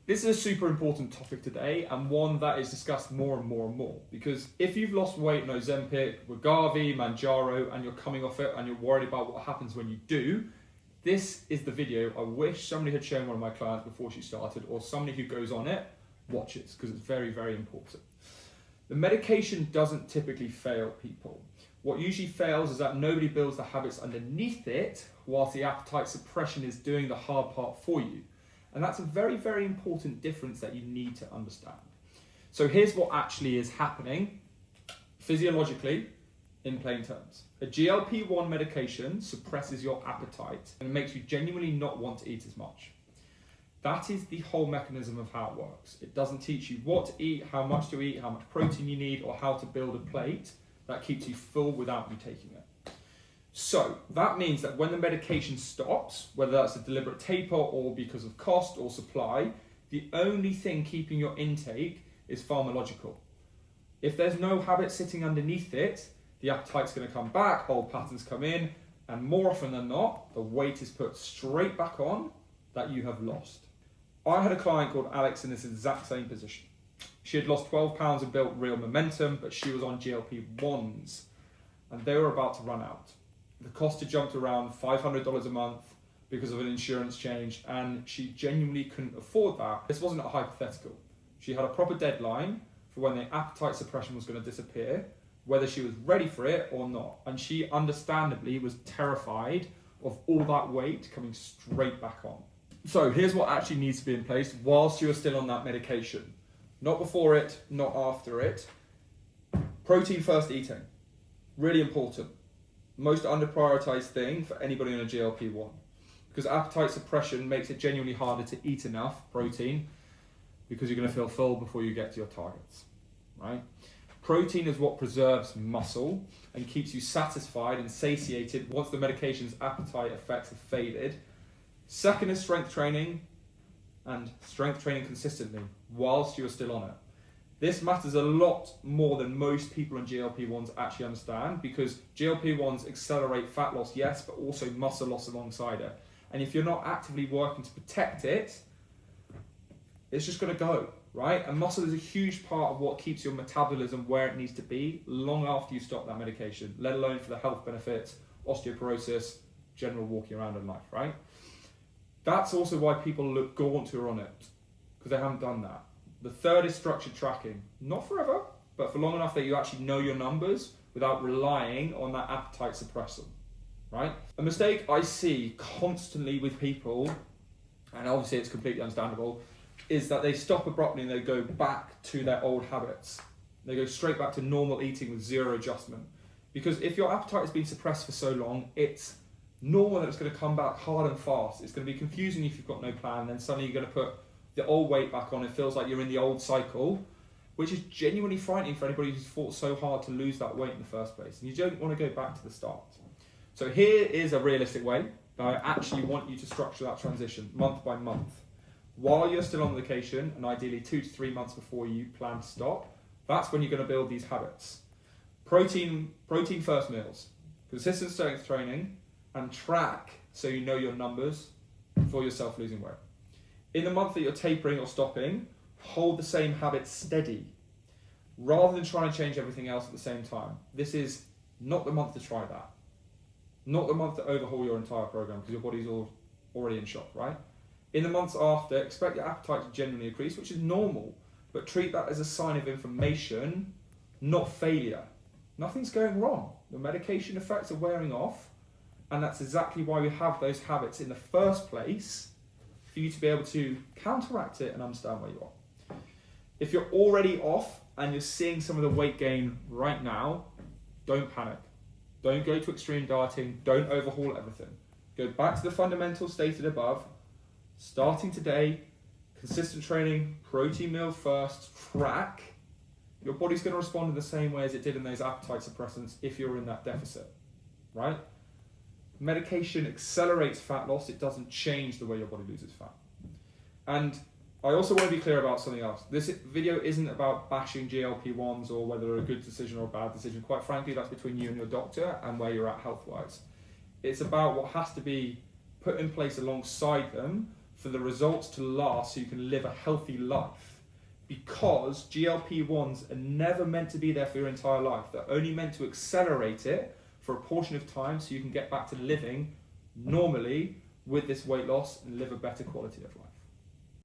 This is a super important topic today, and one that is discussed more and more and more, because if you've lost weight on Ozempic, Wegovy, Manjaro, and you're coming off it and you're worried about what happens when you do, this is the video I wish somebody had shown one of my clients before she started, or somebody who goes on it watches, because it's very, very important. The medication doesn't typically fail people. What usually fails is that nobody builds the habits underneath it, whilst the appetite suppression is doing the hard part for you. And that's a very, very important difference that you need to understand. So here's what actually is happening physiologically in plain terms. A GLP-1 medication suppresses your appetite and makes you genuinely not want to eat as much. That is the whole mechanism of how it works. It doesn't teach you what to eat, how much protein you need, or how to build a plate that keeps you full without you taking it. So that means that when the medication stops, whether that's a deliberate taper or because of cost or supply, the only thing keeping your intake is pharmacological. If there's no habit sitting underneath it, the appetite's going to come back, old patterns come in, and more often than not, the weight is put straight back on that you have lost. I had a client called Alex in this exact same position. She had lost 12 pounds and built real momentum, but she was on GLP-1s, and they were about to run out. The cost had jumped around $500 a month because of an insurance change, and she genuinely couldn't afford that. This wasn't a hypothetical. She had a proper deadline for when the appetite suppression was going to disappear, whether she was ready for it or not. And she understandably was terrified of all that weight coming straight back on. So here's what actually needs to be in place whilst you are still on that medication. Not before it, not after it. Protein first eating. Really important. Most under-prioritized thing for anybody on a GLP-1, because appetite suppression makes it genuinely harder to eat enough protein because you're going to feel full before you get to your targets, right? Protein is what preserves muscle and keeps you satisfied and satiated once the medication's appetite effects have faded. Second is strength training, and strength training consistently whilst you're still on it. This matters a lot more than most people on GLP-1s actually understand, because GLP-1s accelerate fat loss, yes, but also muscle loss alongside it. And if you're not actively working to protect it, it's just going to go, right? And muscle is a huge part of what keeps your metabolism where it needs to be long after you stop that medication, let alone for the health benefits, osteoporosis, general walking around in life, right? That's also why people look gaunt who are on it, because they haven't done that. The third is structured tracking. Not forever, but for long enough that you actually know your numbers without relying on that appetite suppressor, right? A mistake I see constantly with people, and obviously it's completely understandable, is that they stop abruptly and they go back to their old habits. They go straight back to normal eating with zero adjustment. Because if your appetite has been suppressed for so long, it's normal that it's going to come back hard and fast. It's going to be confusing if you've got no plan, and then suddenly you're going to put the old weight back on. It feels like you're in the old cycle, which is genuinely frightening for anybody who's fought so hard to lose that weight in the first place. And you don't want to go back to the start. So here is a realistic way that I actually want you to structure that transition month by month. While you're still on vacation, and ideally 2 to 3 months before you plan to stop, that's when you're going to build these habits. Protein first meals, consistent strength training, and track so you know your numbers for yourself losing weight. In the month that you're tapering or stopping, hold the same habits steady rather than try and change everything else at the same time. This is not the month to try that. Not the month to overhaul your entire program because your body's already in shock, right? In the months after, expect your appetite to genuinely increase, which is normal, but treat that as a sign of information, not failure. Nothing's going wrong. The medication effects are wearing off, and that's exactly why we have those habits in the first place, for you to be able to counteract it and understand where you are. If you're already off and you're seeing some of the weight gain right now, don't panic. Don't go to extreme dieting. Don't overhaul everything. Go back to the fundamentals stated above. Starting today, consistent training, protein meals first, track. Your body's going to respond in the same way as it did in those appetite suppressants if you're in that deficit, right? Medication accelerates fat loss. It doesn't change the way your body loses fat. And I also want to be clear about something else. This video isn't about bashing GLP-1s or whether they're a good decision or a bad decision. Quite frankly, that's between you and your doctor and where you're at health-wise. It's about what has to be put in place alongside them for the results to last so you can live a healthy life. Because GLP-1s are never meant to be there for your entire life. They're only meant to accelerate it for a portion of time so you can get back to living normally with this weight loss and live a better quality of life.